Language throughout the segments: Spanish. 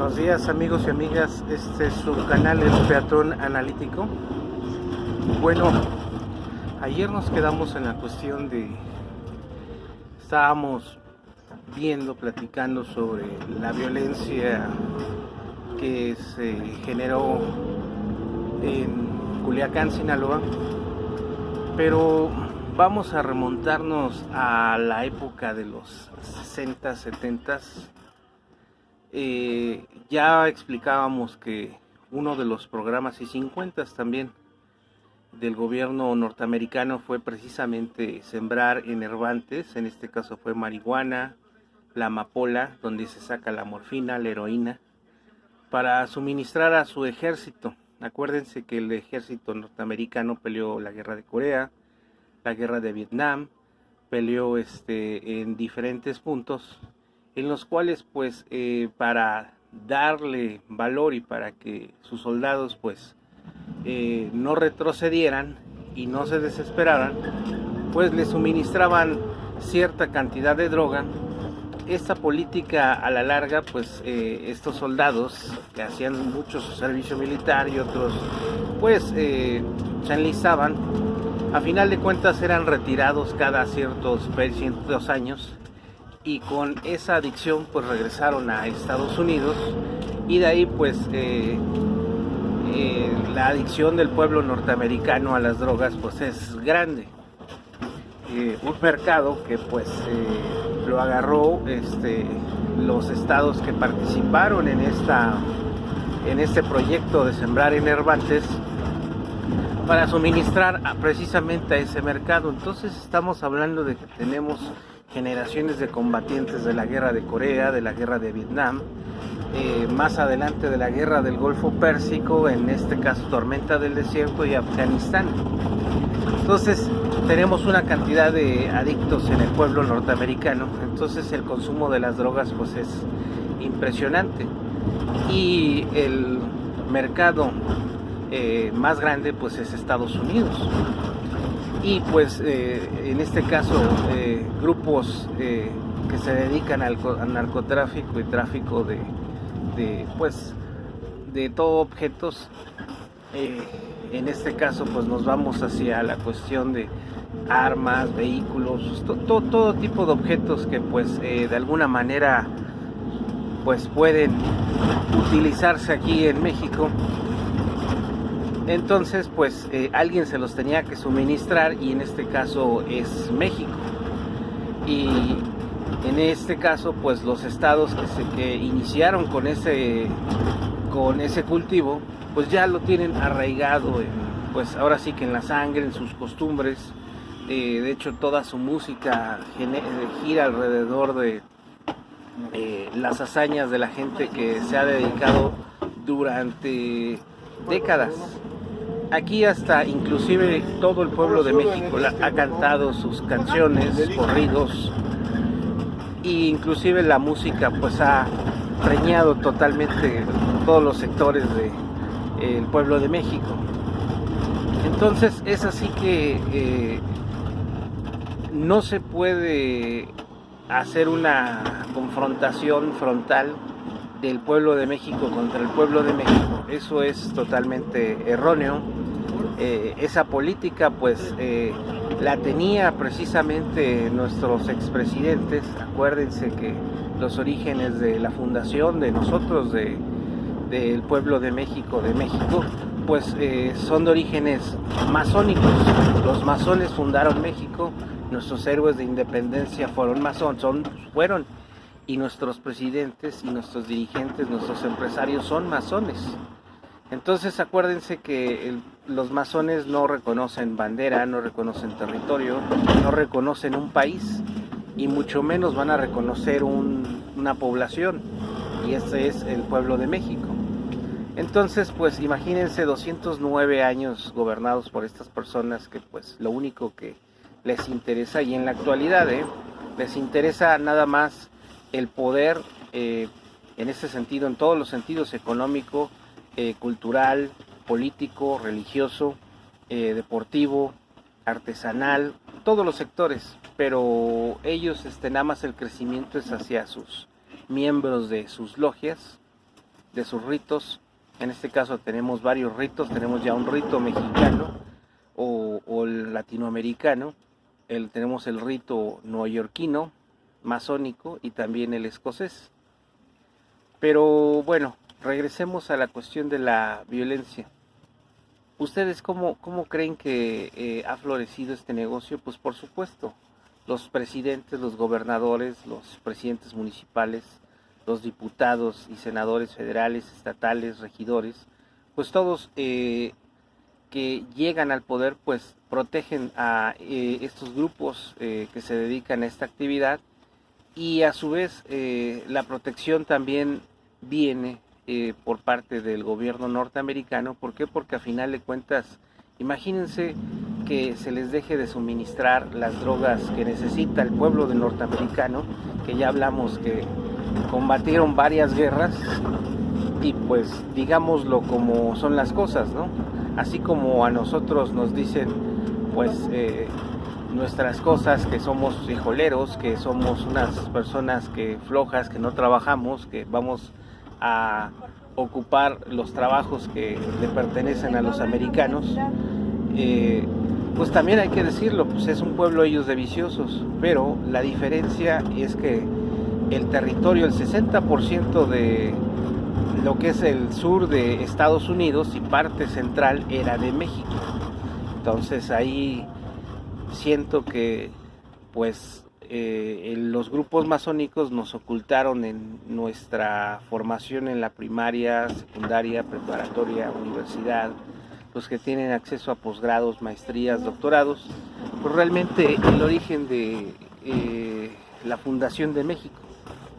Buenos días amigos y amigas, este es su canal El Peatón Analítico. Bueno, ayer nos quedamos en la cuestión estábamos platicando sobre la violencia que se generó en Culiacán, Sinaloa, pero vamos a remontarnos a la época de los 60, 70. Ya explicábamos que uno de los programas, y 50 también, del gobierno norteamericano fue precisamente sembrar enervantes, en este caso fue marihuana, la amapola, donde se saca la morfina, la heroína, para suministrar a su ejército. Acuérdense que el ejército norteamericano peleó la guerra de Corea, la guerra de Vietnam, peleó en diferentes puntos, en los cuales pues para darle valor y para que sus soldados pues no retrocedieran y no se desesperaran, pues les suministraban cierta cantidad de droga. Esta política a la larga, pues estos soldados que hacían mucho su servicio militar y otros pues se enlistaban, a final de cuentas eran retirados cada ciertos años, y con esa adicción pues regresaron a Estados Unidos, y de ahí pues la adicción del pueblo norteamericano a las drogas pues es grande. Un mercado que pues lo agarró los estados que participaron en este proyecto de sembrar enervantes para suministrar precisamente a ese mercado. Entonces estamos hablando de que tenemos generaciones de combatientes de la guerra de Corea, de la guerra de Vietnam, más adelante de la guerra del Golfo Pérsico, en este caso Tormenta del Desierto y Afganistán. Entonces tenemos una cantidad de adictos en el pueblo norteamericano, entonces el consumo de las drogas pues es impresionante, y el mercado más grande pues es Estados Unidos. Y pues en este caso grupos que se dedican al narcotráfico y tráfico de todo objetos, en este caso pues nos vamos hacia la cuestión de armas, vehículos, todo tipo de objetos que pues de alguna manera pues pueden utilizarse aquí en México. Entonces pues alguien se los tenía que suministrar, y en este caso es México. Y en este caso pues los estados que iniciaron con ese cultivo pues ya lo tienen arraigado pues ahora sí que en la sangre, en sus costumbres. De hecho toda su música gira alrededor de las hazañas de la gente que se ha dedicado durante décadas. Aquí hasta inclusive todo el pueblo de México ha cantado sus canciones, corridos, e inclusive la música pues ha preñado totalmente todos los sectores del pueblo de México. Entonces es así que no se puede hacer una confrontación frontal del pueblo de México contra el pueblo de México. Eso es totalmente erróneo. Esa política pues la tenía precisamente nuestros expresidentes. Acuérdense que los orígenes de la fundación de nosotros, del pueblo de México, pues son de orígenes masónicos. Los masones fundaron México, nuestros héroes de independencia fueron y nuestros presidentes y nuestros dirigentes, nuestros empresarios son masones. Entonces acuérdense que los masones no reconocen bandera, no reconocen territorio, no reconocen un país, y mucho menos van a reconocer una población, y este es el pueblo de México. Entonces pues imagínense 209 años gobernados por estas personas que pues lo único que les interesa, y en la actualidad les interesa nada más el poder, en ese sentido, en todos los sentidos: económico, cultural, político, religioso, deportivo, artesanal, todos los sectores. Pero ellos nada más el crecimiento es hacia sus miembros de sus logias, de sus ritos. En este caso tenemos varios ritos, tenemos ya un rito mexicano o el latinoamericano, tenemos el rito neoyorquino, masónico, y también el escocés. Pero bueno, regresemos a la cuestión de la violencia. ¿Ustedes cómo creen que ha florecido este negocio? Pues por supuesto, los presidentes, los gobernadores, los presidentes municipales, los diputados y senadores federales, estatales, regidores, pues todos que llegan al poder, pues protegen a estos grupos que se dedican a esta actividad, y a su vez la protección también viene por parte del gobierno norteamericano. ¿Por qué? Porque a final de cuentas, imagínense que se les deje de suministrar las drogas que necesita el pueblo de norteamericano, que ya hablamos que combatieron varias guerras, y pues digámoslo como son las cosas, ¿no? Así como a nosotros nos dicen pues nuestras cosas, que somos frijoleros, que somos unas personas que flojas, que no trabajamos, que vamos a ocupar los trabajos que le pertenecen a los americanos, pues también hay que decirlo, pues es un pueblo ellos de viciosos, pero la diferencia es que el territorio, el 60% de lo que es el sur de Estados Unidos y parte central era de México. Entonces ahí siento que pues los grupos masónicos nos ocultaron en nuestra formación en la primaria, secundaria, preparatoria, universidad, los que tienen acceso a posgrados, maestrías, doctorados, pues realmente el origen de la fundación de México.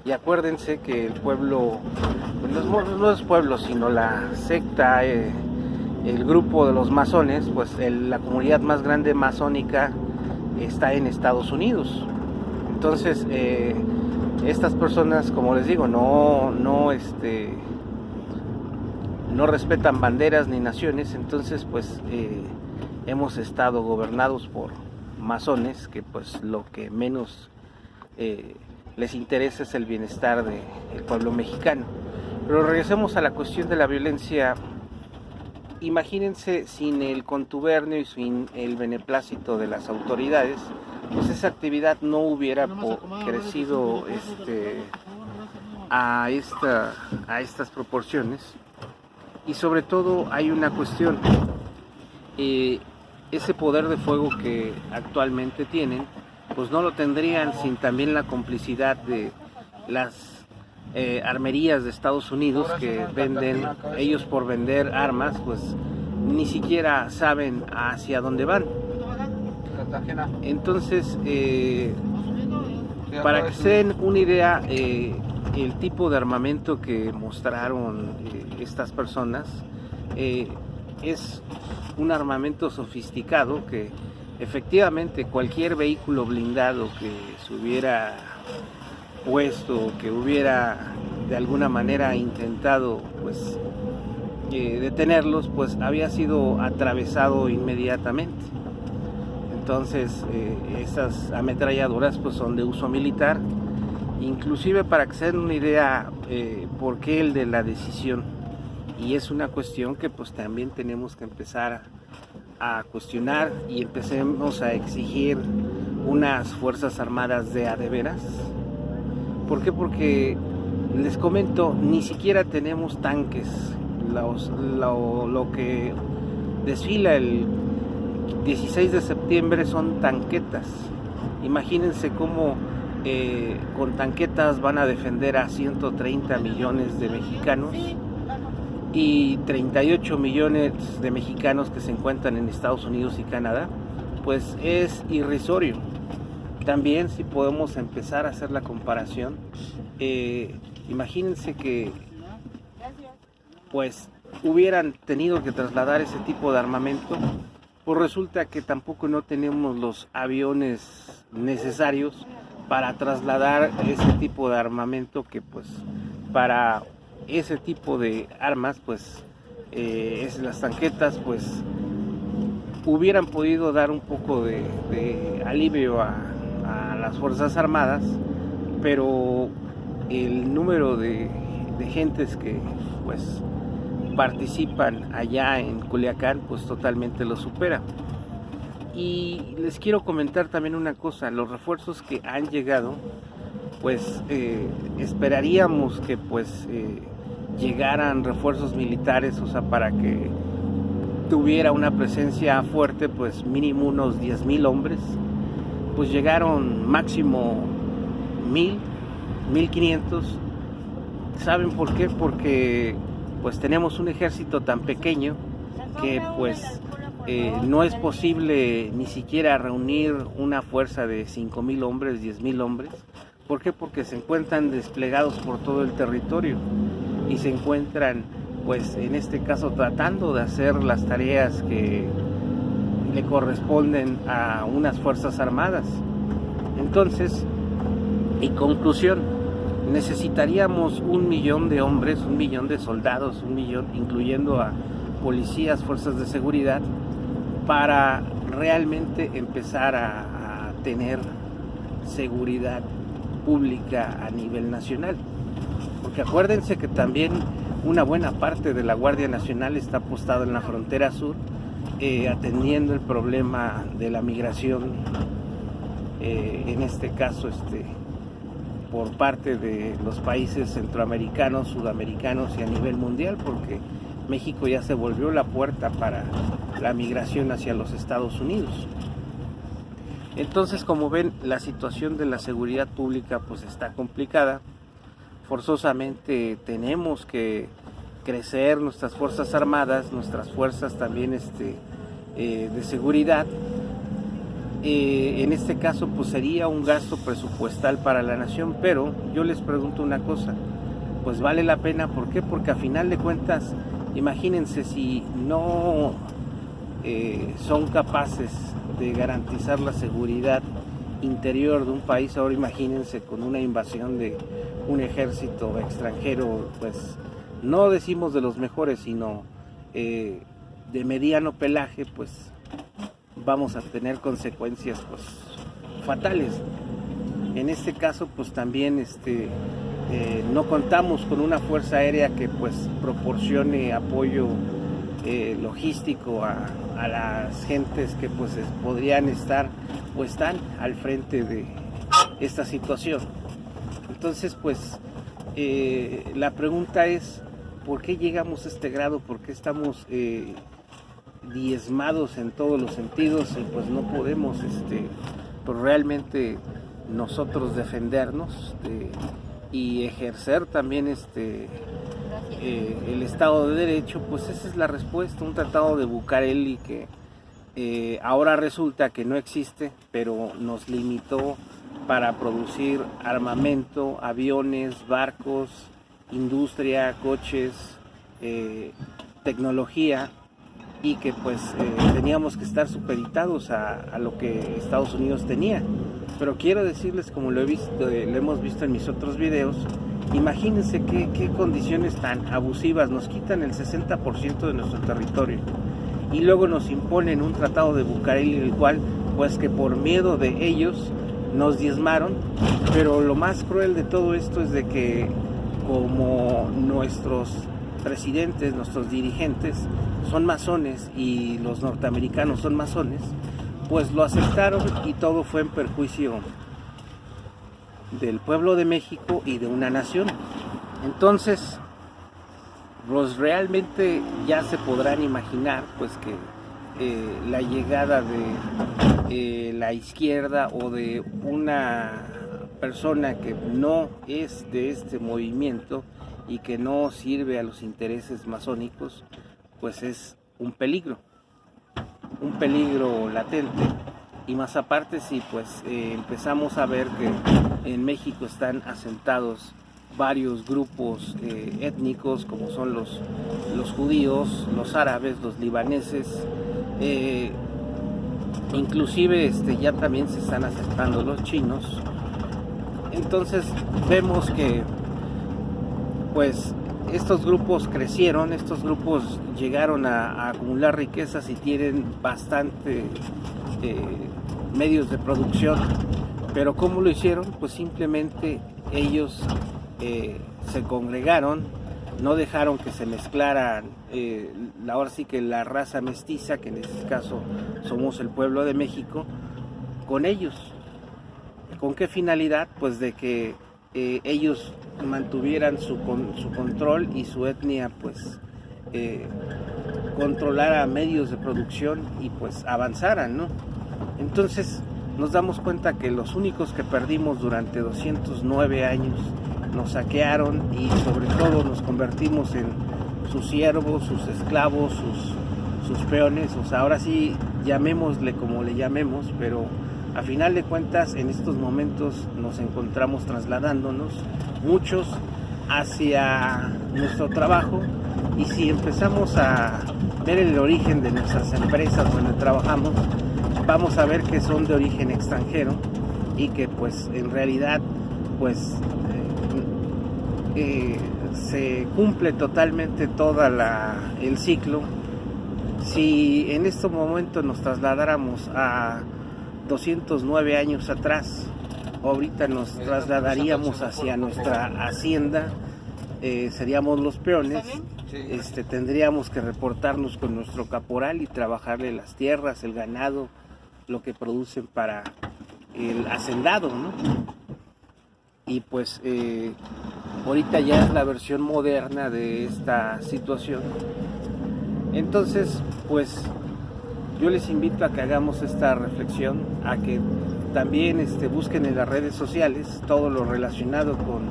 Y acuérdense que el pueblo, no es pueblo, sino la secta, el grupo de los masones, pues la comunidad más grande masónica está en Estados Unidos. Entonces, estas personas, como les digo, no respetan banderas ni naciones. Entonces, pues hemos estado gobernados por masones que pues lo que menos les interesa es el bienestar del pueblo mexicano. Pero regresemos a la cuestión de la violencia. Imagínense, sin el contubernio y sin el beneplácito de las autoridades, pues esa actividad no hubiera crecido a estas proporciones. Y sobre todo hay una cuestión, ese poder de fuego que actualmente tienen, pues no lo tendrían sin también la complicidad de las armerías de Estados Unidos, que venden, ellos por vender armas, pues ni siquiera saben hacia dónde van. Entonces, para que se den una idea, el tipo de armamento que mostraron estas personas es un armamento sofisticado que efectivamente cualquier vehículo blindado que se hubiera puesto, que hubiera de alguna manera intentado pues detenerlos, pues había sido atravesado inmediatamente. Entonces esas ametralladoras pues son de uso militar. Inclusive, para que se den una idea, por qué el de la decisión, y es una cuestión que pues también tenemos que empezar a cuestionar y empecemos a exigir unas fuerzas armadas de a de veras. ¿Por qué? Porque les comento, ni siquiera tenemos tanques. Lo que desfila el 16 de septiembre son tanquetas. Imagínense cómo con tanquetas van a defender a 130 millones de mexicanos y 38 millones de mexicanos que se encuentran en Estados Unidos y Canadá. Pues es irrisorio. También, si podemos empezar a hacer la comparación, imagínense que pues hubieran tenido que trasladar ese tipo de armamento, pues resulta que tampoco no tenemos los aviones necesarios para trasladar ese tipo de armamento, que pues para ese tipo de armas pues las tanquetas pues hubieran podido dar un poco de alivio a las Fuerzas Armadas, pero el número de de gentes que pues participan allá en Culiacán, pues totalmente lo supera. Y les quiero comentar también una cosa: los refuerzos que han llegado, pues esperaríamos que pues llegaran refuerzos militares, o sea, para que tuviera una presencia fuerte, pues mínimo unos 10,000 hombres. Pues llegaron máximo 1,000, 1,500. ¿Saben por qué? Porque pues tenemos un ejército tan pequeño que pues no es posible ni siquiera reunir una fuerza de 5,000 hombres, 10,000 hombres. ¿Por qué? Porque se encuentran desplegados por todo el territorio y se encuentran, pues en este caso, tratando de hacer las tareas que le corresponden a unas fuerzas armadas. Entonces, en conclusión, necesitaríamos 1,000,000 de hombres, 1,000,000 de soldados, 1,000,000, incluyendo a policías, fuerzas de seguridad, para realmente empezar a tener seguridad pública a nivel nacional. Porque acuérdense que también una buena parte de la Guardia Nacional está apostada en la frontera sur, atendiendo el problema de la migración, en este caso por parte de los países centroamericanos, sudamericanos y a nivel mundial, porque México ya se volvió la puerta para la migración hacia los Estados Unidos. Entonces, como ven, la situación de la seguridad pública pues está complicada. Forzosamente tenemos que crecer nuestras fuerzas armadas, nuestras fuerzas también de seguridad. En este caso pues sería un gasto presupuestal para la nación, pero yo les pregunto una cosa: pues vale la pena. ¿Por qué? Porque a final de cuentas, imagínense, si no son capaces de garantizar la seguridad interior de un país, ahora imagínense con una invasión de un ejército extranjero, pues no decimos de los mejores, sino de mediano pelaje, pues vamos a tener consecuencias pues fatales. En este caso pues también no contamos con una fuerza aérea que pues proporcione apoyo logístico a las gentes que pues podrían estar o están al frente de esta situación. Entonces pues la pregunta es: ¿por qué llegamos a este grado? ¿Por qué estamos diezmados en todos los sentidos? Y pues no podemos pues realmente nosotros defendernos y ejercer también el Estado de Derecho. Pues esa es la respuesta: un tratado de Bucareli que ahora resulta que no existe, pero nos limitó para producir armamento, aviones, barcos, industria, coches, tecnología, y que pues teníamos que estar supeditados a lo que Estados Unidos tenía. Pero quiero decirles, como lo hemos visto en mis otros videos, imagínense qué condiciones tan abusivas. Nos quitan el 60% de nuestro territorio y luego nos imponen un tratado de Bucareli, el cual pues que por miedo de ellos nos diezmaron. Pero lo más cruel de todo esto es de que como nuestros presidentes, nuestros dirigentes son masones y los norteamericanos son masones, pues lo aceptaron y todo fue en perjuicio del pueblo de México y de una nación. Entonces, pues realmente ya se podrán imaginar pues que la llegada de la izquierda o de una persona que no es de este movimiento y que no sirve a los intereses masónicos, pues es un peligro latente. Y más aparte, si pues empezamos a ver que en México están asentados varios grupos étnicos, como son los judíos, los árabes, los libaneses, inclusive ya también se están asentando los chinos. Entonces vemos que pues estos grupos crecieron, estos grupos llegaron a acumular riquezas y tienen bastante medios de producción. Pero ¿cómo lo hicieron? Pues simplemente ellos se congregaron, no dejaron que se mezclaran, ahora sí que la raza mestiza, que en este caso somos el pueblo de México, con ellos. ¿Con qué finalidad? Pues de que ellos mantuvieran su control y su etnia pues controlara medios de producción y pues avanzaran, ¿no? Entonces nos damos cuenta que los únicos que perdimos durante 209 años nos saquearon y sobre todo nos convertimos en sus siervos, sus esclavos, sus peones. O sea, ahora sí llamémosle como le llamemos, pero a final de cuentas en estos momentos nos encontramos trasladándonos muchos hacia nuestro trabajo, y si empezamos a ver el origen de nuestras empresas donde trabajamos, vamos a ver que son de origen extranjero y que pues en realidad pues se cumple totalmente todo el ciclo. Si en este momento nos trasladáramos a 209 años atrás, ahorita nos trasladaríamos hacia nuestra hacienda, seríamos los peones, tendríamos que reportarnos con nuestro caporal y trabajarle las tierras, el ganado, lo que producen para el hacendado, ¿no? Y pues ahorita ya es la versión moderna de esta situación. Entonces, pues yo les invito a que hagamos esta reflexión, a que también busquen en las redes sociales todo lo relacionado con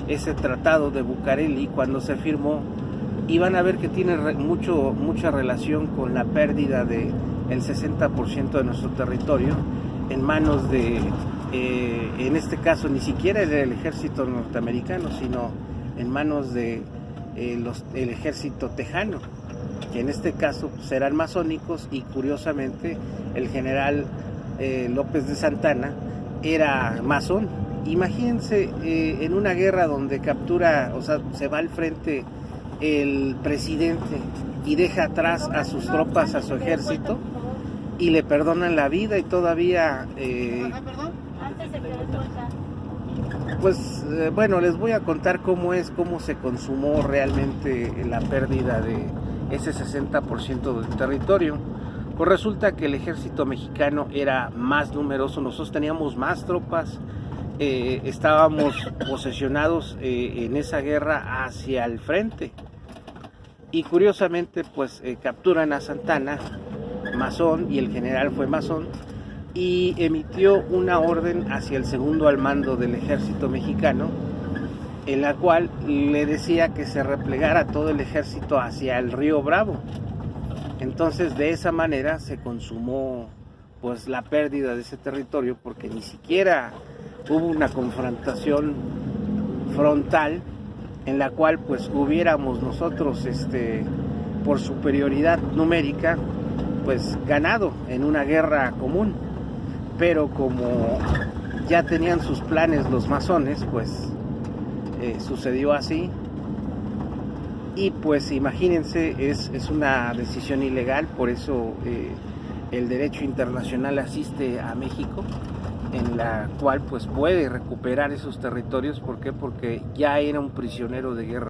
ese tratado de Bucareli cuando se firmó, y van a ver que tiene mucha relación con la pérdida del 60% de nuestro territorio en manos de, en este caso ni siquiera del ejército norteamericano, sino en manos de el ejército tejano, que en este caso serán masónicos, y curiosamente el general López de Santana era masón. Imagínense en una guerra donde captura, o sea, se va al frente el presidente y deja atrás a sus tropas, a su ejército, y le perdonan la vida, y todavía bueno, les voy a contar cómo se consumó realmente la pérdida de ese 60% del territorio. Pues resulta que el ejército mexicano era más numeroso, nosotros teníamos más tropas, estábamos posesionados en esa guerra hacia el frente, y curiosamente pues capturan a Santana, masón, y el general fue masón, y emitió una orden hacia el segundo al mando del ejército mexicano, en la cual le decía que se replegara todo el ejército hacia el río Bravo. Entonces de esa manera se consumó pues la pérdida de ese territorio, porque ni siquiera hubo una confrontación frontal en la cual pues hubiéramos nosotros por superioridad numérica pues ganado en una guerra común. Pero como ya tenían sus planes los masones, pues sucedió así. Y pues imagínense, es una decisión ilegal, por eso el derecho internacional asiste a México, en la cual pues puede recuperar esos territorios. ¿Por qué? Porque ya era un prisionero de guerra.